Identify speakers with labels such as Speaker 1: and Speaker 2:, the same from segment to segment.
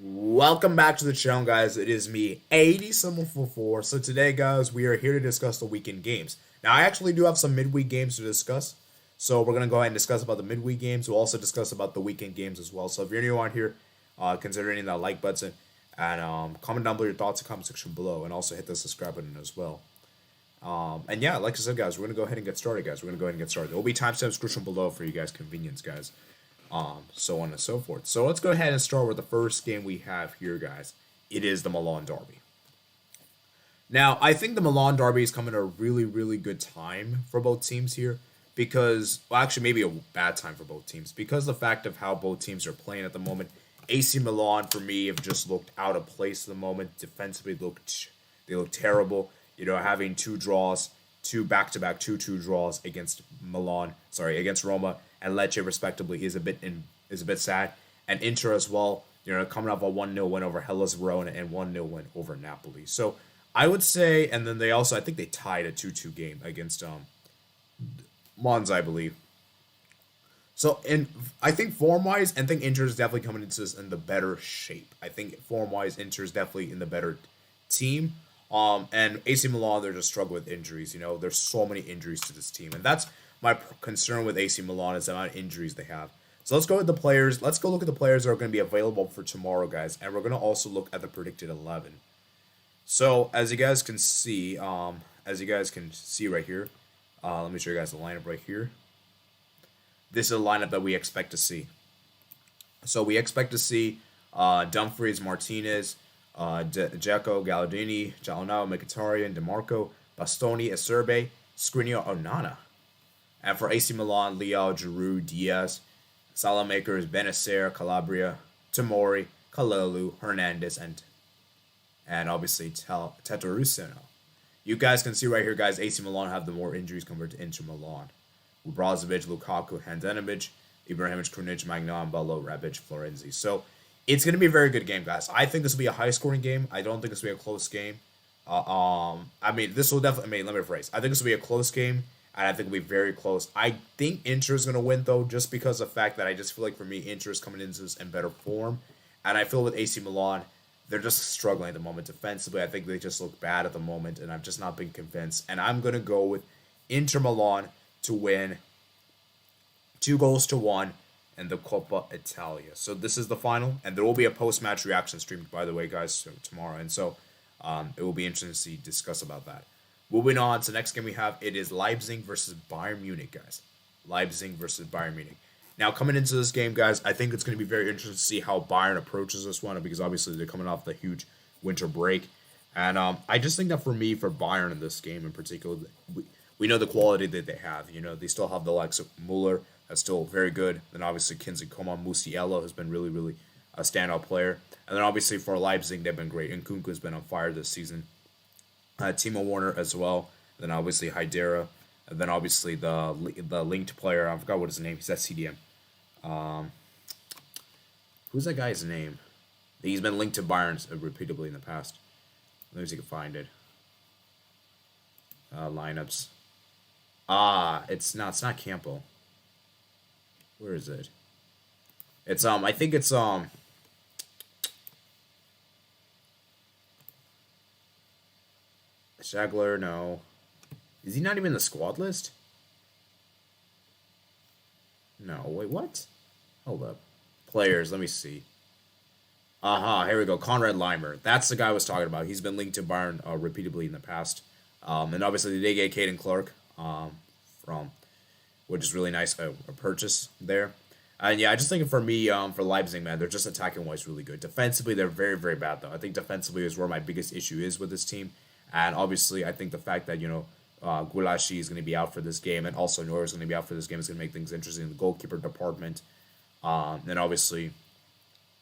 Speaker 1: Welcome back to the channel, guys. It is me, 80 So today, guys, we are here to discuss the weekend games. Now, I actually do have some midweek games to discuss, so we're gonna go ahead and discuss about the midweek games. We'll also discuss about the weekend games as well. So if you're new on here, consider hitting that like button and comment down below your thoughts in the comment section below, and also hit the subscribe button as well. And yeah, like I said, guys, we're gonna go ahead and get started, guys. We're gonna go ahead and get started. There will be timestamps description below for you guys' convenience, guys. So on and so forth. So let's go ahead and start with the first game we have here, guys. It is the Milan Derby. Now, I think the Milan Derby is coming at a really, really good time for both teams here because, well, actually, maybe a bad time for both teams because the fact of how both teams are playing at the moment. AC Milan, for me, have just looked out of place at the moment. Defensively, they look terrible. You know, having two draws, two back-to-back 2-2 draws against against Roma and Lecce respectively is a bit sad. And Inter as well, you know, coming off a 1-0 win over Hellas Verona and 1-0 win over Napoli. So I would say, and then I think they tied a 2-2 game against Monza, I believe. So I think form-wise, I think Inter is definitely coming into this in the better shape. I think form-wise, Inter is definitely in the better team. And AC Milan, they're just struggling with injuries. You know, there's so many injuries to this team, and that's my concern with AC Milan is the amount of injuries they have. So let's go with the players. Let's go look at the players that are going to be available for tomorrow, guys, and we're going to also look at the predicted 11. So as you guys can see, right here, let me show you guys the lineup right here. This is a lineup that we expect to see. So we expect to see Dumfries, Martinez, Dzeko, Gallardini, Jalonao, Mkhitaryan, DeMarco, Bastoni, Acerbi, Skriniar, Onana. And for AC Milan, Leao, Giroud, Diaz, Salamakers, Benacer, Calabria, Tomori, Kalelu, Hernandez, and obviously Tetorusino. You guys can see right here, guys, AC Milan have the more injuries compared to Inter Milan. Brozovic, Lukaku, Handanovic, Ibrahimovic, Krunic, Magnan, Bello, Rebic, Florenzi. So it's going to be a very good game, guys. I think this will be a high-scoring game. I don't think this will be a close game. This will definitely. Let me rephrase. I think this will be a close game, and I think it'll be very close. I think Inter is going to win, though, just because of the fact that I just feel like, for me, Inter is coming into this in better form. And I feel with AC Milan, they're just struggling at the moment defensively. I think they just look bad at the moment, and I've just not been convinced. And I'm going to go with Inter Milan to win 2-1 in the Coppa Italia. So this is the final, and there will be a post-match reaction stream, by the way, guys, so tomorrow. And so it will be interesting to discuss about that. Moving on to the next game we have, it is Leipzig versus Bayern Munich, guys. Leipzig versus Bayern Munich. Now, coming into this game, guys, I think it's going to be very interesting to see how Bayern approaches this one, because obviously they're coming off the huge winter break. And I just think that for Bayern in this game in particular, we know the quality that they have. You know, they still have the likes of Muller, that's still very good. Then obviously Kingsley Coman, Musiala has been really, really a standout player. And then obviously for Leipzig, they've been great. And Nkunku has been on fire this season. Timo Werner as well. Then obviously Haidara. And then obviously the linked player, I forgot what his name is. That's CDM. Who's that guy's name? He's been linked to Bayern repeatedly in the past. Let me see if I can find it. Lineups. It's not Campbell. Where is it? It's I think it's Shagler, no. Is he not even in the squad list? No, wait, what? Hold up. Players, let me see. Here we go. Konrad Leimer. That's the guy I was talking about. He's been linked to Bayern repeatedly in the past. And obviously they get Caden Clark from, which is really nice, a purchase there. And yeah, I just think for me, for Leipzig, man, they're just attacking-wise really good. Defensively, they're very, very bad, though. I think defensively is where my biggest issue is with this team. And obviously, I think the fact that, Gulashi is going to be out for this game, and also Neuer is going to be out for this game, is going to make things interesting in the goalkeeper department. And obviously,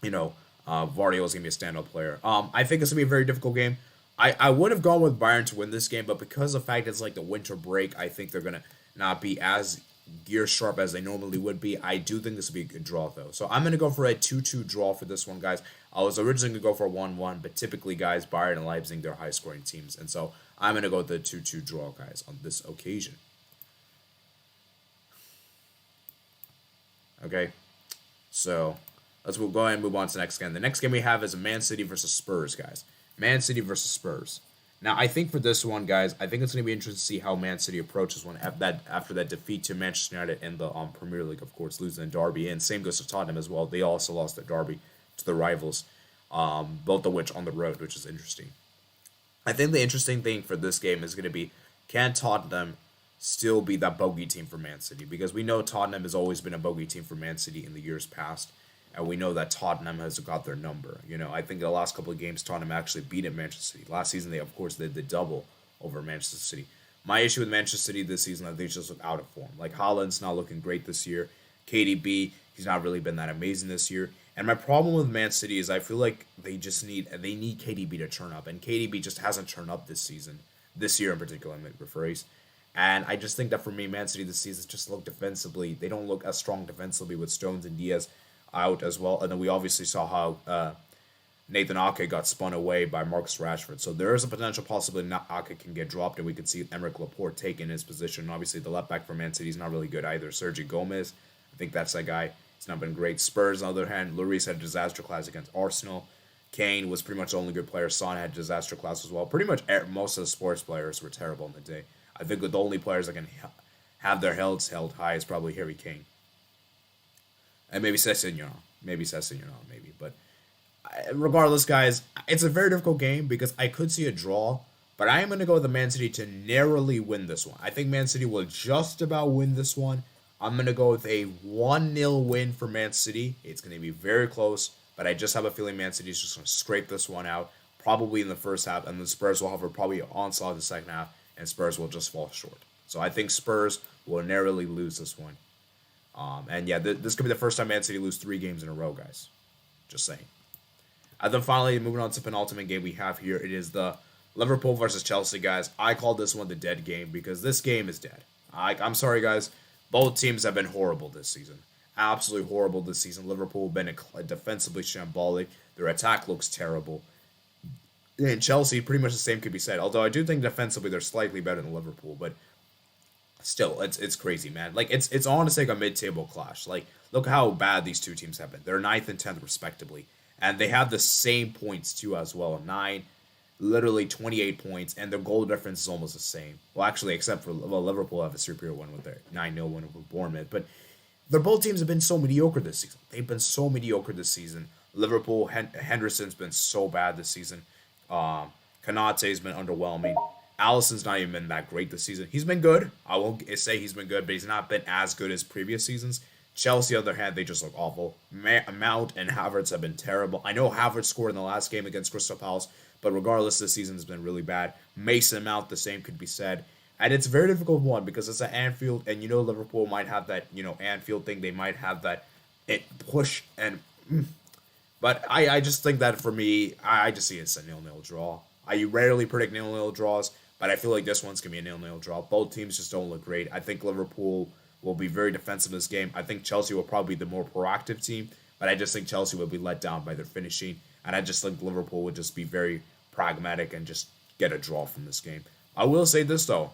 Speaker 1: Vardio is going to be a standout player. I think it's going to be a very difficult game. I would have gone with Bayern to win this game, but because of the fact it's like the winter break, I think they're going to not be as gear sharp as they normally would be. I do think this will be a good draw, though. So I'm going to go for a 2-2 draw for this one, guys. I was originally going to go for a 1-1, but typically, guys, Bayern and Leipzig, they're high-scoring teams. And so I'm going to go with the 2-2 draw, guys, on this occasion. Okay. So Let's go ahead and move on to the next game. The next game we have is Man City versus Spurs, guys. Man City versus Spurs. Now, I think for this one, guys, I think it's going to be interesting to see how Man City approaches one after that defeat to Manchester United in the Premier League, of course, losing in Derby. And same goes to Tottenham as well. They also lost at Derby to the rivals, both of which on the road, which is interesting. I think the interesting thing for this game is going to be, can Tottenham still be that bogey team for Man City? Because we know Tottenham has always been a bogey team for Man City in the years past. And we know that Tottenham has got their number. I think the last couple of games, Tottenham actually beat Manchester City. Last season, of course, they did double over Manchester City. My issue with Manchester City this season, I think, just look out of form. Like, Haaland's not looking great this year. KDB, he's not really been that amazing this year. And my problem with Man City is I feel like they need KDB to turn up. And KDB just hasn't turned up this season. This year in particular, I'm going to rephrase. And I just think that for me, Man City this season just look defensively. They don't look as strong defensively with Stones and Diaz out as well. And then we obviously saw how Nathan Ake got spun away by Marcus Rashford. So there is a potential possibility Ake can get dropped, and we could see Emerick Laporte taking his position. Obviously, the left back for Man City is not really good either. Sergio Gomez, I think that's that guy. He's not been great. Spurs, on the other hand, Lloris had a disaster class against Arsenal. Kane was pretty much the only good player. Son had disaster class as well. Pretty much most of the sports players were terrible in the day. I think the only players that can have their health held high is probably Harry Kane. And maybe Sessegnon. But regardless, guys, it's a very difficult game because I could see a draw. But I am going to go with the Man City to narrowly win this one. I think Man City will just about win this one. I'm going to go with a 1-0 win for Man City. It's going to be very close. But I just have a feeling Man City is just going to scrape this one out. Probably in the first half. And the Spurs will have probably an onslaught in the second half. And Spurs will just fall short. So I think Spurs will narrowly lose this one. And yeah, this could be the first time Man City lose 3 games in a row, guys. Just saying. And then finally, moving on to the penultimate game we have here, it is the Liverpool versus Chelsea, guys. I call this one the dead game because this game is dead. I'm sorry, guys. Both teams have been horrible this season. Absolutely horrible this season. Liverpool have been defensively shambolic. Their attack looks terrible. And Chelsea, pretty much the same could be said. Although I do think defensively they're slightly better than Liverpool, but still, it's crazy, man. Like, it's honestly like a mid-table clash. Like, look how bad these two teams have been. They're 9th and 10th, respectively. And they have the same points, too, as well. 9, literally 28 points, and their goal difference is almost the same. Well, actually, except for, Liverpool have a superior one with their 9-0 win over Bournemouth. But both teams have been so mediocre this season. They've been so mediocre this season. Liverpool, Henderson's been so bad this season. Konate's been underwhelming. Alisson's not even been that great this season. He's been good. I won't say he's been good, but he's not been as good as previous seasons. Chelsea, on the other hand, they just look awful. Mount and Havertz have been terrible. I know Havertz scored in the last game against Crystal Palace, but regardless, this season has been really bad. Mason Mount, the same could be said. And it's a very difficult one because it's at Anfield, and Liverpool might have that, Anfield thing. They might have that push. But I just think that for me, I just see it's a 0-0 draw. I rarely predict 0-0 draws, but I feel like this one's going to be a 0-0 draw. Both teams just don't look great. I think Liverpool will be very defensive in this game. I think Chelsea will probably be the more proactive team, but I just think Chelsea will be let down by their finishing, and I just think Liverpool would just be very pragmatic and just get a draw from this game. I will say this, though.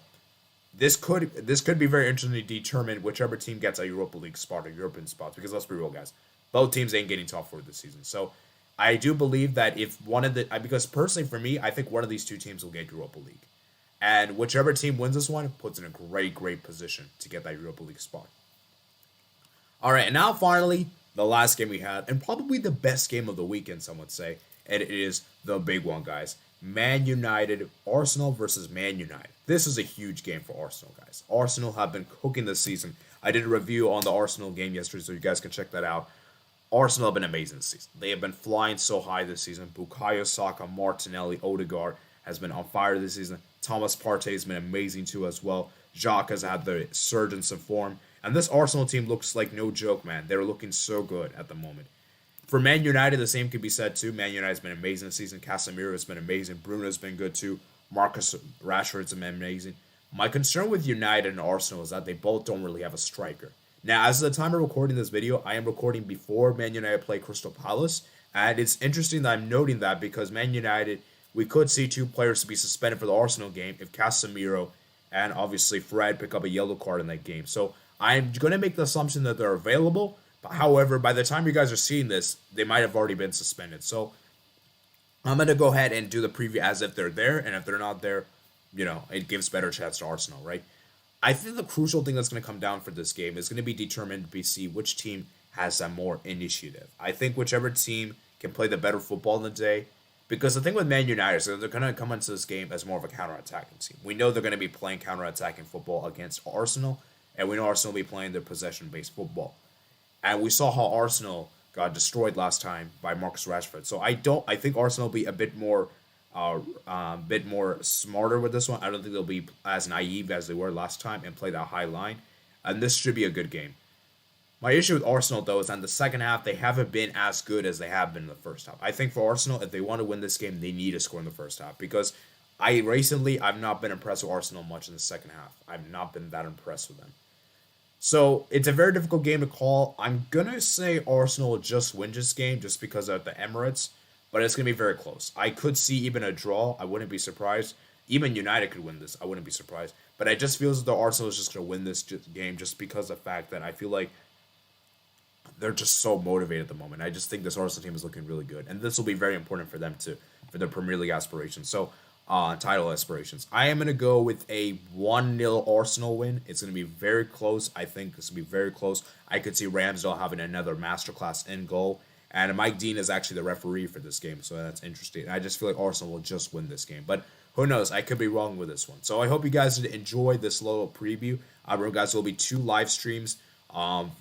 Speaker 1: This could be very interesting to determine whichever team gets a Europa League spot or European spot, because let's be real, guys. Both teams ain't getting top 4 this season. So I do believe that if because personally for me, I think one of these two teams will get Europa League. And whichever team wins this one puts in a great position to get that Europa League spot. All right, and now finally, the last game we had, and probably the best game of the weekend, some would say, and it is the big one, guys. Man United, Arsenal versus Man United. This is a huge game for Arsenal, guys. Arsenal have been cooking this season. I did a review on the Arsenal game yesterday, so you guys can check that out. Arsenal have been amazing this season. They have been flying so high this season. Bukayo Saka, Martinelli, Odegaard has been on fire this season. Thomas Partey has been amazing too as well. Jacques has had the surgence of form. And this Arsenal team looks like no joke, man. They're looking so good at the moment. For Man United, the same could be said too. Man United has been amazing this season. Casemiro has been amazing. Bruno has been good too. Marcus Rashford has been amazing. My concern with United and Arsenal is that they both don't really have a striker. Now, as of the time of recording this video, I am recording before Man United play Crystal Palace. And it's interesting that I'm noting that because Man United, we could see 2 players to be suspended for the Arsenal game if Casemiro and obviously Fred pick up a yellow card in that game. So I'm going to make the assumption that they're available, But however, by the time you guys are seeing this, they might have already been suspended. So I'm going to go ahead and do the preview as if they're there. And if they're not there, it gives better chance to Arsenal, right? I think the crucial thing that's going to come down for this game is going to be determined to see which team has that more initiative. I think whichever team can play the better football in the day. Because the thing with Man United is that they're going to come into this game as more of a counter-attacking team. We know they're going to be playing counter-attacking football against Arsenal. And we know Arsenal will be playing their possession-based football. And we saw how Arsenal got destroyed last time by Marcus Rashford. So I think Arsenal will be a bit more smarter with this one. I don't think they'll be as naive as they were last time and play that high line. And this should be a good game. My issue with Arsenal, though, is that in the second half, they haven't been as good as they have been in the first half. I think for Arsenal, if they want to win this game, they need to score in the first half. Because I've not been impressed with Arsenal much in the second half. I've not been that impressed with them. So it's a very difficult game to call. I'm going to say Arsenal will just win this game just because of the Emirates. But it's going to be very close. I could see even a draw. I wouldn't be surprised. Even United could win this. I wouldn't be surprised. But I just feel as though Arsenal is just going to win this game just because of the fact that I feel like they're just so motivated at the moment. I just think this Arsenal team is looking really good. And this will be very important for them for their Premier League aspirations. So, title aspirations. I am going to go with a 1-0 Arsenal win. It's going to be very close. I think this will be very close. I could see Ramsdale having another masterclass in goal. And Mike Dean is actually the referee for this game. So that's interesting. I just feel like Arsenal will just win this game. But who knows? I could be wrong with this one. So I hope you guys did enjoy this little preview. Remember, guys, there will be 2 live streams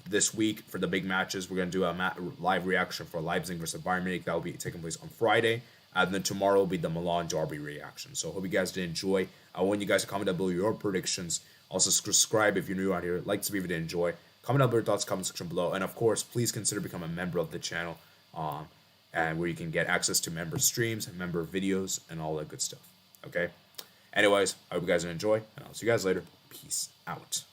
Speaker 1: this week for the big matches. We're going to do a live reaction for Leipzig versus Bayern Munich. That will be taking place on Friday. And then tomorrow will be the Milan derby reaction. So I hope you guys did enjoy. I want you guys to comment down below your predictions. Also, subscribe if you're new out here. Like this video to enjoy. Comment down below your thoughts, comment section below. And of course, please consider becoming a member of the channel. And where you can get access to member streams, member videos, and all that good stuff. Okay? Anyways, I hope you guys enjoy. And I'll see you guys later. Peace out.